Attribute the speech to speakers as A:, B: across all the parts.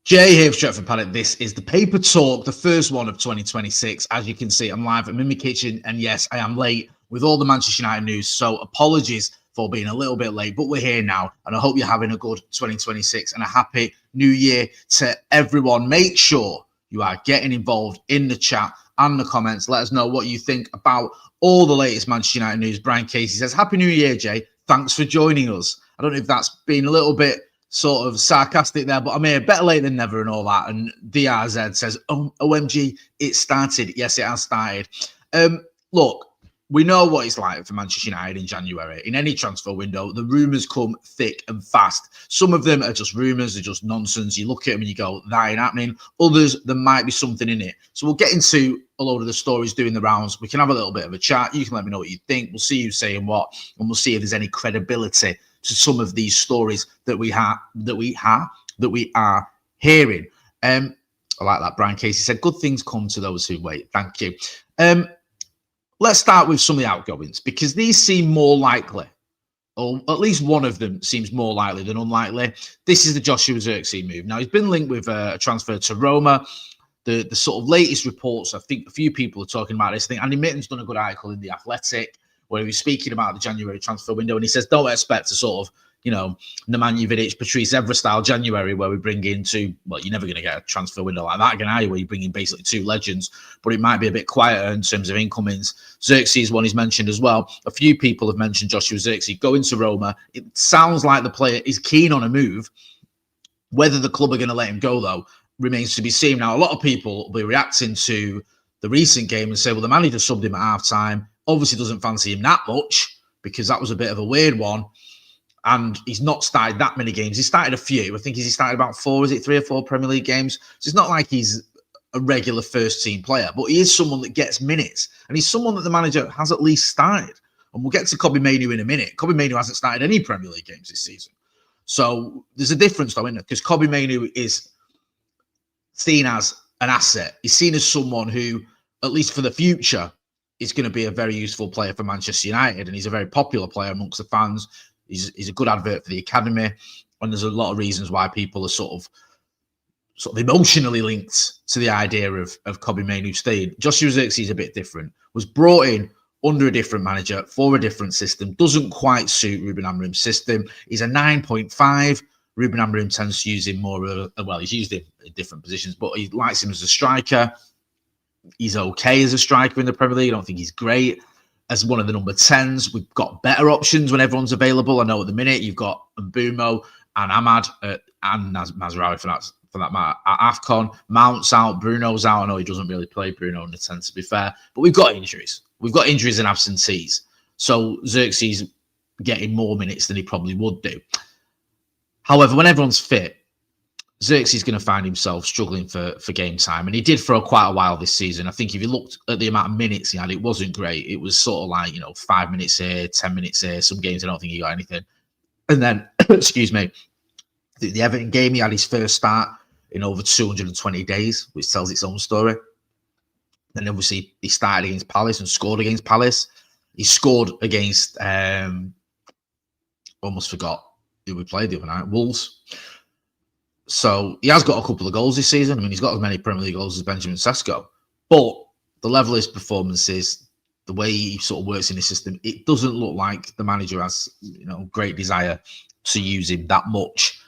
A: Jay here for Stretford Paddock. This is the Paper Talk, the first one of 2026. As you can see, I'm live. I'm in my kitchen, and yes, I am late with all the Manchester United news. So apologies for being a little bit late, but we're here now, and I hope you're having a good 2026 and a happy new year to everyone. Make sure you are getting involved in the chat and the comments. Let us know what you think about all the latest Manchester United news. Brian Casey says, Happy New Year, Jay. Thanks for joining us. I don't know if that's been a little bit sort of sarcastic there, but I'm here, better late than never and all that. And DRZ says, OMG, it started. Yes, it has started. Look, we know what it's like for Manchester United in January. In any transfer window, the rumours come thick and fast. Some of them are just rumours, they're just nonsense. You look at them and you go, that ain't happening. Others, there might be something in it. So we'll get into a load of the stories doing the rounds. We can have a little bit of a chat. You can let me know what you think. We'll see you saying what, and we'll see if there's any credibility to some of these stories that we are hearing. I like that. Brian Casey said, good things come to those who wait. Thank you. Let's start with some of the outgoings, because these seem more likely, or at least one of them seems more likely than unlikely. This is the Joshua Zirkzee move. Now, he's been linked with a transfer to Roma. The sort of latest reports, I think a few people are talking about this. I think Andy Mitten's done a good article in The Athletic, where he was speaking about the January transfer window, and he says, don't expect a sort of, Nemanja Vidic, Patrice Evra style January, where we bring in two, well, you're never going to get a transfer window like that again, are you, where you bring in basically two legends, but it might be a bit quieter in terms of incomings. Zirkzee is one he's mentioned as well. A few people have mentioned Joshua Zirkzee going to Roma. It sounds like the player is keen on a move. Whether the club are going to let him go, though, remains to be seen. Now, a lot of people will be reacting to the recent game and say, well, the manager subbed him at half-time. Obviously doesn't fancy him that much, because that was a bit of a weird one. And he's not started that many games. He started a few. I think he started about 3 or 4 Premier League games. So it's not like he's a regular first-team player, but he is someone that gets minutes. And he's someone that the manager has at least started. And we'll get to Kobbie Mainoo in a minute. Kobbie Mainoo hasn't started any Premier League games this season. So there's a difference, though, isn't there? Because Kobbie Mainoo is seen as an asset. He's seen as someone who, at least for the future, is going to be a very useful player for Manchester United, and he's a very popular player amongst the fans. He's a good advert for the academy, and there's a lot of reasons why people are sort of emotionally linked to the idea of Kobbie Mainoo staying. Joshua Zirkzee is a bit different. Was brought in under a different manager for a different system. Doesn't quite suit Ruben Amorim's system. He's a 9.5. Ruben Amorim tends to use him more. Well, he's used him in different positions, but he likes him as a striker. He's okay as a striker in the Premier League. I don't think he's great as one of the number 10s. We've got better options when everyone's available. I know at the minute you've got Mbeumo and Ahmad and Mazraoui for that matter at AFCON. Mount's out, Bruno's out. I know he doesn't really play Bruno in the 10, to be fair, but we've got injuries. We've got injuries and absentees. So Zirkzee's getting more minutes than he probably would do. However, when everyone's fit, Zirkzee's going to find himself struggling for game time, and he did for quite a while this season. I think if you looked at the amount of minutes he had, it wasn't great. It was sort of like, 5 minutes here, 10 minutes here. Some games I don't think he got anything. And then, excuse me, the Everton game, he had his first start in over 220 days, which tells its own story. Then obviously he started against Palace and scored against Palace. He scored against, almost forgot who we played the other night, Wolves. So he has got a couple of goals this season. I mean, he's got as many Premier League goals as Benjamin Sesko. But the level of his performances, the way he sort of works in the system, it doesn't look like the manager has, great desire to use him that much.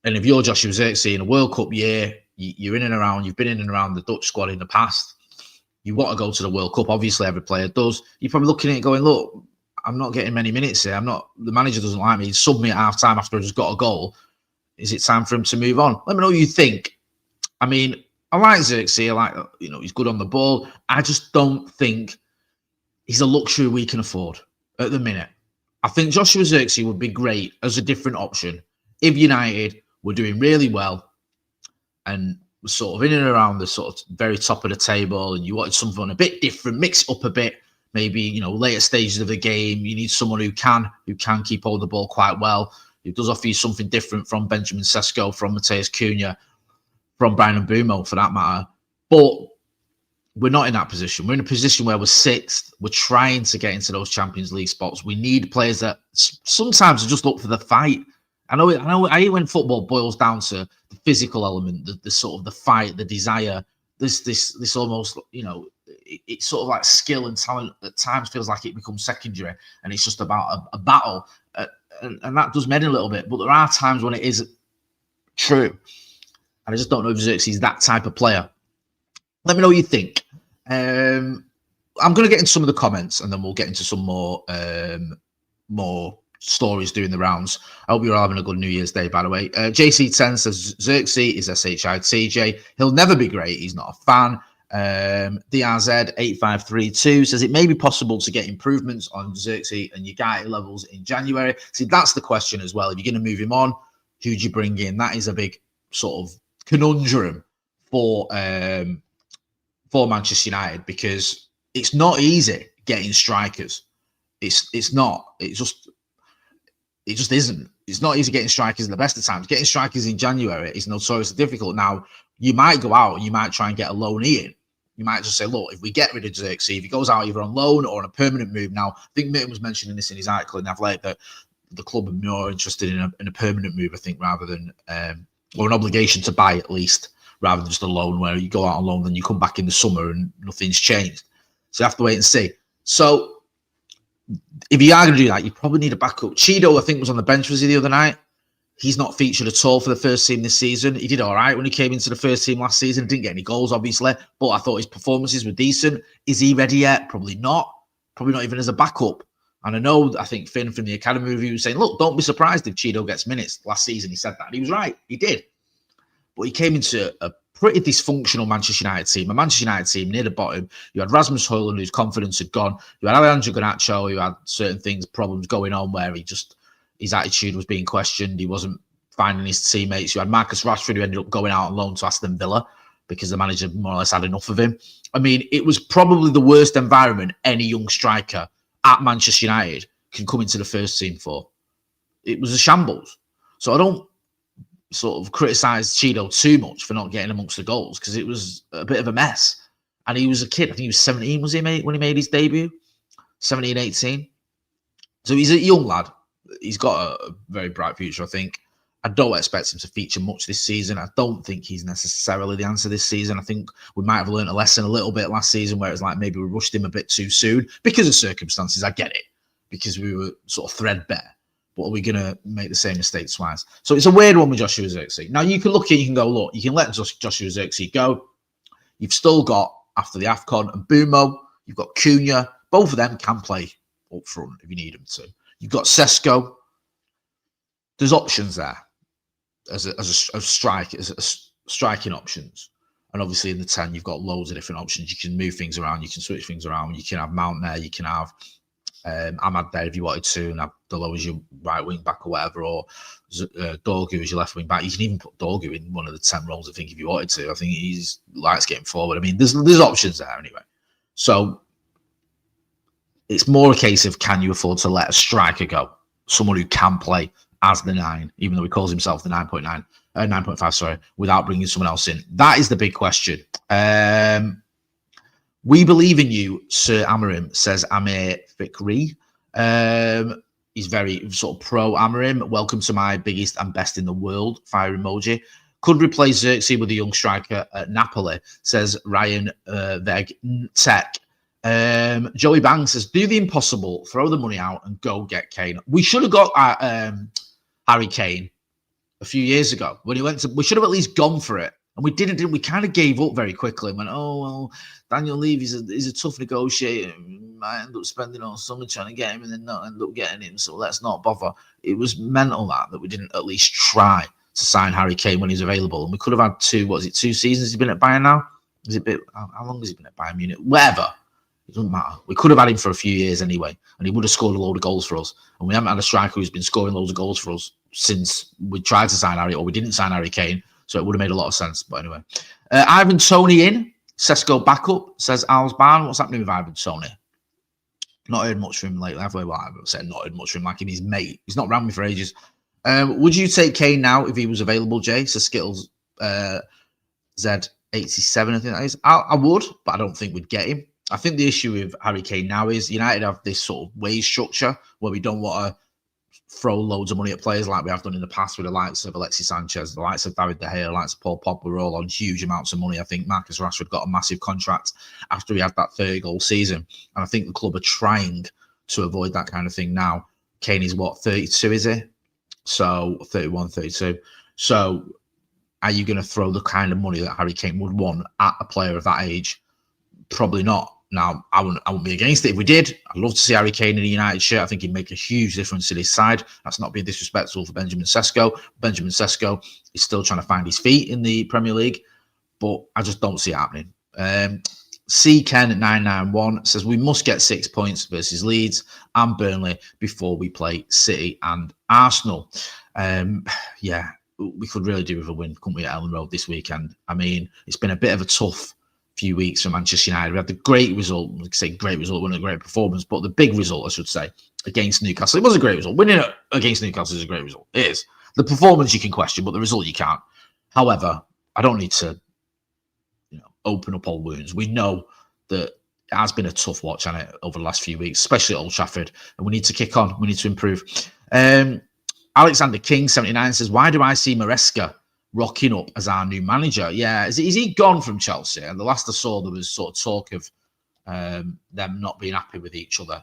A: And if you're Joshua Zirkzee in a World Cup year, you're in and around, you've been in and around the Dutch squad in the past, you want to go to the World Cup. Obviously, every player does. You're probably looking at it going, look, I'm not getting many minutes here. The manager doesn't like me. He subbed me at half time after I just got a goal. Is it time for him to move on? Let me know what you think. I mean, I like Zirkzee. I like, he's good on the ball. I just don't think he's a luxury we can afford at the minute. I think Joshua Zirkzee would be great as a different option if United were doing really well and were sort of in and around the sort of very top of the table, and you wanted something a bit different, mix it up a bit. Maybe, later stages of the game, you need someone who can keep hold of the ball quite well. It does offer you something different from Benjamin Sesko, from Matheus Cunha, from Bryan Mbeumo for that matter. But we're not in that position. We're in a position where we're 6th. We're trying to get into those Champions League spots. We need players that sometimes just look for the fight I hate when football boils down to the physical element, the sort of the fight, the desire. This almost, it's sort of like skill and talent at times feels like it becomes secondary, and it's just about a battle, and that does mean a little bit. But there are times when it is true, and I just don't know if Zirkzee is that type of player. Let me know what you think. I'm going to get into some of the comments, and then we'll get into some more stories doing the rounds. I hope you're all having a good New Year's Day, by the way. JC10 says Zirkzee is SHITJ. He'll never be great. He's not a fan. DRZ8532 says it may be possible to get improvements on Zirkzee and Ugarte levels in January. See, that's the question as well. If you're going to move him on, who do you bring in? That is a big sort of conundrum for Manchester United, because it's not easy getting strikers. It's not. It just isn't. It's not easy getting strikers in the best of times. Getting strikers in January is notoriously difficult. Now, you might go out and you might try and get a loanee in. You might just say, look, if we get rid of Zirkzee, if he goes out either on loan or on a permanent move. Now, I think Milton was mentioning this in his article in Athletic, that the club are more interested in a permanent move, I think, rather than, or an obligation to buy at least, rather than just a loan where you go out on loan, then you come back in the summer and nothing's changed. So you have to wait and see. So if you are going to do that, you probably need a backup. Cheeto, I think, was on the bench, was he, the other night? He's not featured at all for the first team this season. He did all right when he came into the first team last season. Didn't get any goals, obviously, but I thought his performances were decent. Is he ready yet? Probably not. Probably not even as a backup. And I think Finn from the Academy review was saying, look, don't be surprised if Cheeto gets minutes. Last season, he said that. And he was right. He did. But he came into a pretty dysfunctional Manchester United team. A Manchester United team near the bottom. You had Rasmus Højlund, whose confidence had gone. You had Alejandro Garnacho, who had certain problems going on where his attitude was being questioned. He wasn't finding his teammates. You had Marcus Rashford, who ended up going out on loan to Aston Villa because the manager more or less had enough of him. I mean, it was probably the worst environment any young striker at Manchester United can come into the first team for. It was a shambles. So I don't sort of criticise Cheeto too much for not getting amongst the goals, because it was a bit of a mess. And he was a kid. I think he was 17, was he, mate, when he made his debut? 17, 18. So he's a young lad. He's got a very bright future, I think. I don't expect him to feature much this season. I don't think he's necessarily the answer this season. I think we might have learned a lesson a little bit last season where it's like maybe we rushed him a bit too soon because of circumstances. I get it, because we were sort of threadbare. But are we going to make the same mistakes twice? So it's a weird one with Joshua Zirkzee. Now, you can look at it, you can go, look, you can let Joshua Zirkzee go. You've still got, after the AFCON, and Bumo, you've got Cunha. Both of them can play up front if you need them to. You've got Sesko. There's options there as striking options. And obviously in the 10, you've got loads of different options. You can move things around. You can switch things around. You can have Mount there. You can have Ahmad there if you wanted to, and have Delo as your right wing back or whatever, or Dorgu as your left wing back. You can even put Dorgu in one of the 10 roles, I think, if you wanted to. I think he likes getting forward. I mean, there's options there anyway. So it's more a case of, can you afford to let a striker go? Someone who can play as the 9, even though he calls himself the 9.5, sorry, without bringing someone else in. That is the big question. We believe in you, Sir Amorim, says Amir Fikri. He's very sort of pro Amorim. Welcome to my biggest and best in the world. Fire emoji. Could replace Zirkzee with a young striker at Napoli, says Ryan Veg Tech. Joey Bang says, do the impossible, throw the money out and go get Kane. We should have got Harry Kane a few years ago when he went to, we should have at least gone for it. And we didn't. We kind of gave up very quickly and went, oh, well, Daniel Levy is a tough negotiator. We might end up spending all summer trying to get him and then not end up getting him. So let's not bother. It was mental that we didn't at least try to sign Harry Kane when he's available. And we could have had 2 seasons he's been at Bayern now? Is it how long has he been at Bayern Munich? Whatever. It doesn't matter. We could have had him for a few years anyway, and he would have scored a load of goals for us. And we haven't had a striker who's been scoring loads of goals for us since we tried to sign Harry, or we didn't sign Harry Kane. So it would have made a lot of sense. But anyway, Ivan Toney in. Sesko backup, says Al's Barn. What's happening with Ivan Toney? Not heard much from him lately. I've said not heard much from him, like he's mate. He's not around me for ages. Would you take Kane now if he was available, Jay? So Skittles Z87, I think that is. I would, but I don't think we'd get him. I think the issue with Harry Kane now is United have this sort of wage structure where we don't want to throw loads of money at players like we have done in the past with the likes of Alexis Sanchez, the likes of David De Gea, the likes of Paul Pogba, were all on huge amounts of money. I think Marcus Rashford got a massive contract after he had that 30-goal season. And I think the club are trying to avoid that kind of thing now. Kane is what, 32, is he? So 31, 32. So are you going to throw the kind of money that Harry Kane would want at a player of that age? Probably not. Now, I wouldn't be against it if we did. I'd love to see Harry Kane in a United shirt. I think he'd make a huge difference in his side. That's not being disrespectful for Benjamin Sesko. Benjamin Sesko is still trying to find his feet in the Premier League, but I just don't see it happening. C. Ken at 991 says, we must get 6 points versus Leeds and Burnley before we play City and Arsenal. Yeah, we could really do with a win, couldn't we, at Ellen Road this weekend? I mean, it's been a bit of a tough few weeks for Manchester United. We had the great result, like I say, great result, wasn't a great performance, but the big result, I should say, against Newcastle. It was a great result. Winning against Newcastle is a great result. It is. The performance you can question, but the result you can't. However, I don't need to, open up all wounds. We know that it has been a tough watch on it over the last few weeks, especially at Old Trafford, and we need to kick on. We need to improve. Alexander King 79 says, why do I see Maresca rocking up as our new manager? Yeah, is he gone from Chelsea? And the last I saw, there was sort of talk of them not being happy with each other.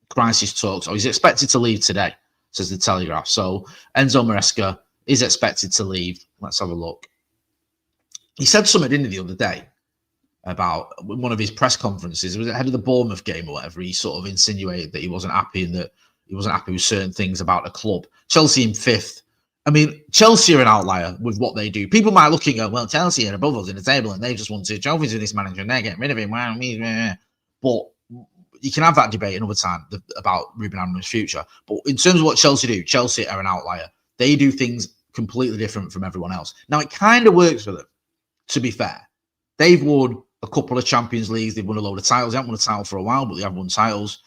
A: Crisis talks. Oh, he's expected to leave today, says the Telegraph. So Enzo Maresca is expected to leave. Let's have a look. He said something, didn't he, the other day about one of his press conferences. It was ahead of the Bournemouth game or whatever. He sort of insinuated that he wasn't happy and that he wasn't happy with certain things about the club. Chelsea in 5th. I mean, Chelsea are an outlier with what they do. People might look and go, well, Chelsea are above us in the table and they just won 2 trophies with this manager and they're getting rid of him. But you can have that debate another time about Ruben Amorim's future. But in terms of what Chelsea do, Chelsea are an outlier. They do things completely different from everyone else. Now, it kind of works for them, to be fair. They've won a couple of Champions Leagues. They've won a load of titles. They haven't won a title for a while, but they have won titles.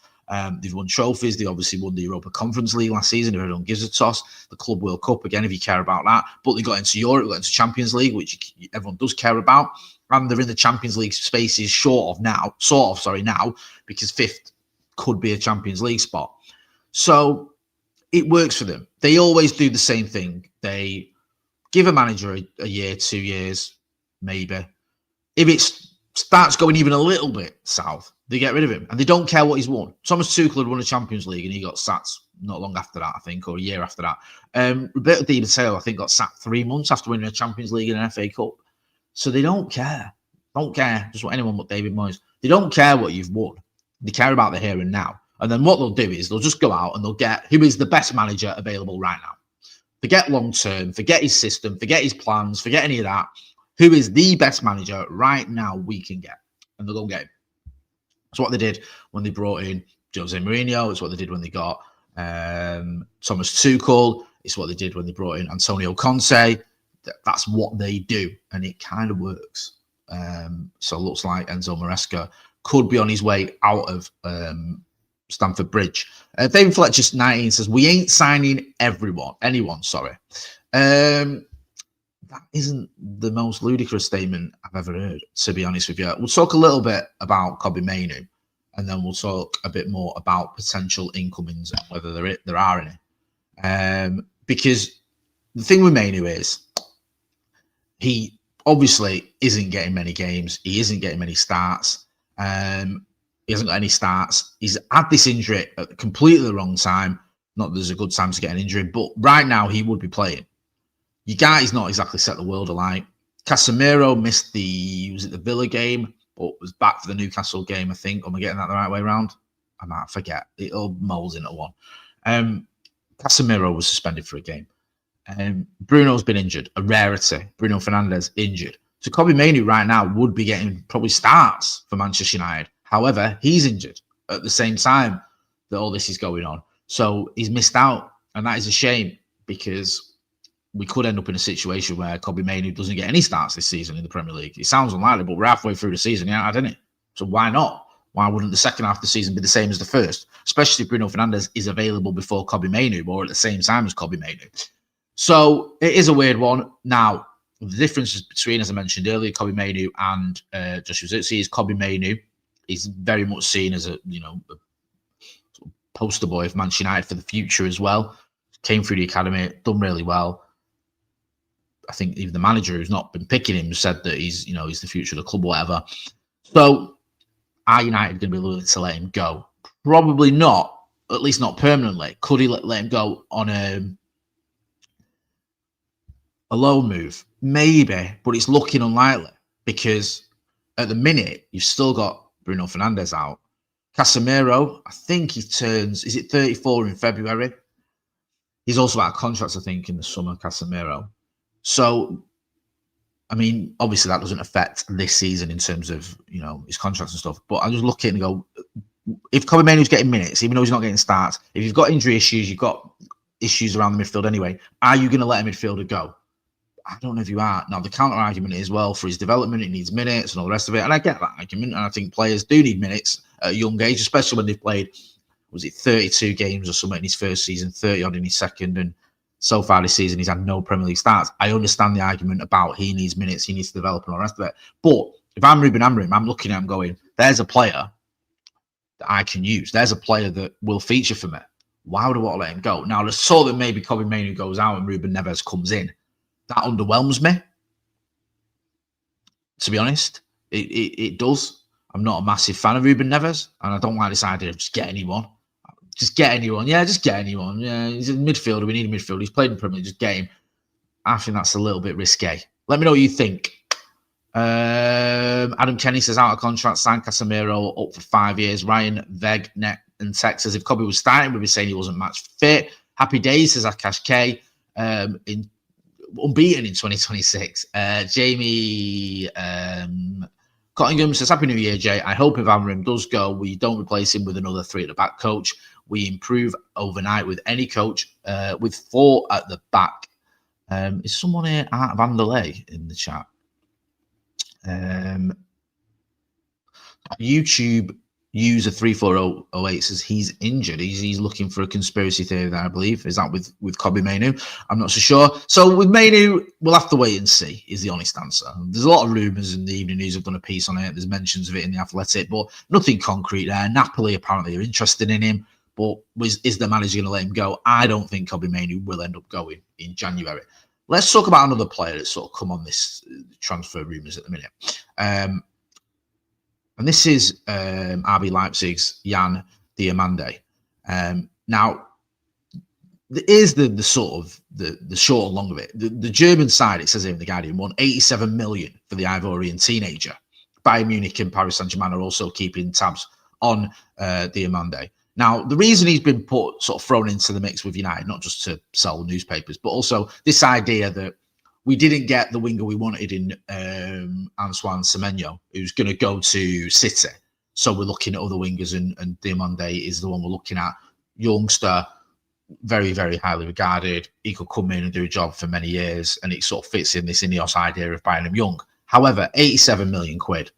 A: They've won trophies. They obviously won the Europa Conference League last season, if everyone gives a toss. The Club World Cup, again, if you care about that. But they got into Europe, got into Champions League, which everyone does care about. And they're in the Champions League spaces now, because 5th could be a Champions League spot. So it works for them. They always do the same thing. They give a manager a year, 2 years, maybe. If it starts going even a little bit south, they get rid of him. And they don't care what he's won. Thomas Tuchel had won a Champions League and he got sacked not long after that, I think, or a year after that. Roberto Di Matteo, I think, got sacked 3 months after winning a Champions League and an FA Cup. So they don't care. Don't care. Just what anyone but David Moyes. They don't care what you've won. They care about the here and now. And then what they'll do is they'll just go out and they'll get who is the best manager available right now. Forget long term, forget his system, forget his plans, forget any of that. Who is the best manager right now we can get? And they'll go and get him. It's what they did when they brought in Jose Mourinho. It's what they did when they got Thomas Tuchel. It's what they did when they brought in Antonio Conte. That's what they do. And it kind of works. So it looks like Enzo Maresca could be on his way out of Stamford Bridge. David Fletcher 19 says, we ain't signing anyone, sorry. That isn't the most ludicrous statement I've ever heard, to be honest with you. We'll talk a little bit about Kobbie Mainoo, and then we'll talk a bit more about potential incomings and whether there are any. Because the thing with Mainoo is he obviously isn't getting many games. He isn't getting many starts. He hasn't got any starts. He's had this injury at completely the wrong time. Not that there's a good time to get an injury, but right now he would be playing. Your guy's not exactly set the world alight. Casemiro missed the Villa game, but was back for the Newcastle game, I think. Am I getting that the right way around? I might forget. It all molds into one. Casemiro was suspended for a game. Bruno's been injured, a rarity. Bruno Fernandes injured. So Kobbie Mainoo right now would be getting probably starts for Manchester United. However, he's injured at the same time that all this is going on. So he's missed out. And that is a shame because we could end up in a situation where Kobbie Mainoo doesn't get any starts this season in the Premier League. It sounds unlikely, but we're halfway through the season, yeah, didn't it? So why not? Why wouldn't the second half of the season be the same as the first? Especially if Bruno Fernandes is available before Kobbie Mainoo or at the same time as Kobbie Mainoo. So it is a weird one. Now, the difference between, as I mentioned earlier, Kobbie Mainoo and Joshua Zirkzee is Kobbie Mainoo is very much seen as a poster boy of Manchester United for the future as well. Came through the academy, done really well. I think even the manager who's not been picking him said that he's the future of the club or whatever. So are United going to be willing to let him go? Probably not, at least not permanently. Could he let him go on a loan move? Maybe, but it's looking unlikely because at the minute, you've still got Bruno Fernandes out. Casemiro, I think he turns, is it 34 in February? He's also out of contract, I think, in the summer, Casemiro. So, I mean, obviously that doesn't affect this season in terms of, his contracts and stuff. But I just look at it and go, if Kobbie Mainoo's getting minutes, even though he's not getting starts, if you've got injury issues, you've got issues around the midfield anyway, are you going to let a midfielder go? I don't know if you are. Now, the counter argument is, well, for his development, he needs minutes and all the rest of it. And I get that argument. And I think players do need minutes at a young age, especially when they've played, was it 32 games or something in his first season, 30 odd in his second. And so far this season, he's had no Premier League starts. I understand the argument about he needs minutes, he needs to develop and all the rest of it. But if I'm Ruben Amorim, I'm looking at him going, there's a player that I can use. There's a player that will feature for me. Why would I want to let him go? Now, let's saw that maybe Kobbie Mainoo goes out and Ruben Neves comes in. That underwhelms me, to be honest. It does. I'm not a massive fan of Ruben Neves, and I don't like this idea of just get anyone. Just get anyone. Yeah, just get anyone. Yeah, he's a midfielder. We need a midfielder. He's played in Premier League. Just get him. I think that's a little bit risque. Let me know what you think. Adam Kenny says out of contract, signed Casemiro up for 5 years. Ryan Veg, Net, and Tech says if Kobbie was starting, we'd be saying he wasn't match fit. Happy days, says Akash K. Unbeaten in 2026. Jamie Cottingham says, Happy New Year, Jay. I hope if Amorim does go, we don't replace him with another 3 at the back coach. We improve overnight with any coach with 4 at the back. Is someone here, Art Vanderlei, in the chat? YouTube user 3408 says he's injured. He's looking for a conspiracy theory there, I believe. Is that with Kobbie Mainoo? I'm not so sure. So with Mainoo, we'll have to wait and see, is the honest answer. There's a lot of rumours in the Evening News. I've done a piece on it. There's mentions of it in the Athletic, but nothing concrete there. Napoli apparently are interested in him, but is the manager going to let him go? I don't think Kobbie Mainoo will end up going in January. Let's talk about another player that's sort of come on this transfer rumours at the minute. And this is RB Leipzig's Jan Diomande. Now, here's the sort of the short and long of it. The German side, it says here in the Guardian, won 87 million for the Ivorian teenager. Bayern Munich and Paris Saint-Germain are also keeping tabs on Diomande. Now, the reason he's been sort of thrown into the mix with United, not just to sell newspapers, but also this idea that we didn't get the winger we wanted in Antoine Semenyo, who's going to go to City. So we're looking at other wingers, and Diomande is the one we're looking at. Youngster, very, very highly regarded. He could come in and do a job for many years, and it sort of fits in this Ineos idea of buying him young. However, 87 million quid.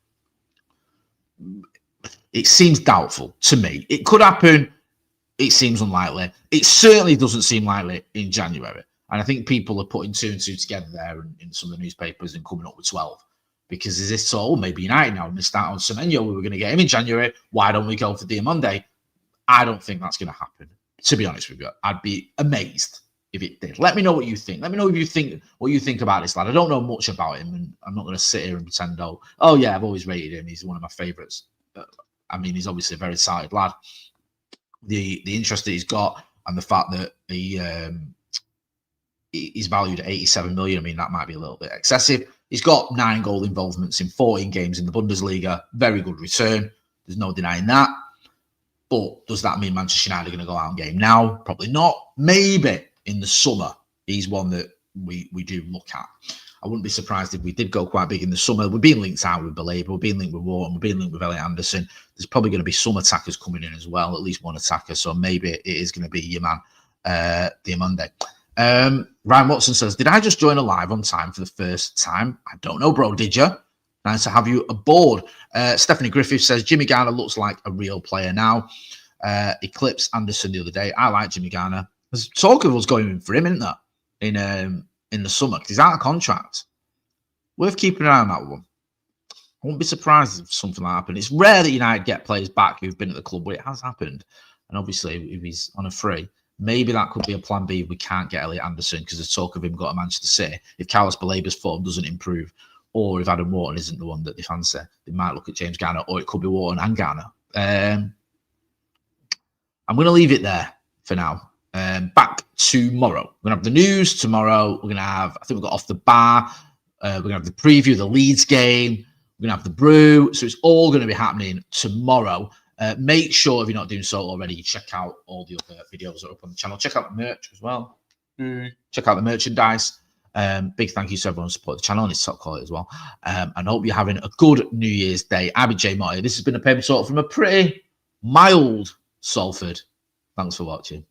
A: It seems doubtful to me. It could happen. It seems unlikely. It certainly doesn't seem likely in January. And I think people are putting 2 and 2 together there in some of the newspapers and coming up with 12. Because is this all? Maybe United now missed out on Semenyo. We were going to get him in January. Why don't we go for Diomande? I don't think that's going to happen. To be honest with you, I'd be amazed if it did. Let me know what you think. Let me know if you think what you think about this lad. I don't know much about him, and I'm not going to sit here and pretend, oh yeah, I've always rated him. He's one of my favourites. I mean, he's obviously a very talented lad. The interest that he's got and the fact that he's valued at 87 million. I mean, that might be a little bit excessive. He's got 9 goal involvements in 14 games in the Bundesliga. Very good return. There's no denying that. But does that mean Manchester United are going to go out and get him now? Probably not. Maybe in the summer, he's one that we do look at. I wouldn't be surprised if we did go quite big in the summer. We're being linked out with Baleba. We're being linked with Wharton. We're being linked with Elliot Anderson. There's probably going to be some attackers coming in as well, at least one attacker. So maybe it is going to be your man, Diomande. Ryan Watson says, did I just join a live on time for the first time? I don't know, bro. Did you? Nice to have you aboard. Stephanie Griffith says, Jimmy Garner looks like a real player now. Eclipse Anderson the other day. I like Jimmy Garner. There's talk of us going in for him, isn't there? In the summer, because he's out of contract. Worth keeping an eye on that one. I wouldn't be surprised if something like that happened. It's rare that United get players back who've been at the club, but it has happened. and obviously if he's on a free, maybe that could be a plan B if we can't get Elliot Anderson, because there's talk of him going to Manchester City. If Carlos Balaba's form doesn't improve, or if Adam Wharton isn't the one that they fancy, they might look at James Garner, or it could be Wharton and Garner. I'm going to leave it there for now. Back tomorrow. We're going to have the news tomorrow. We're going to have, I think we've got Off the Bar. We're going to have the preview of the Leeds game. We're going to have the brew. So it's all going to be happening tomorrow. Make sure, if you're not doing so already, you check out all the other videos that are up on the channel. Check out the merch as well. Check out the merchandise. Big thank you to everyone who supported the channel, and it's top quality as well. And I hope you're having a good New Year's Day. I've been Jay Motty. This has been a paper talk from a pretty mild Salford. Thanks for watching.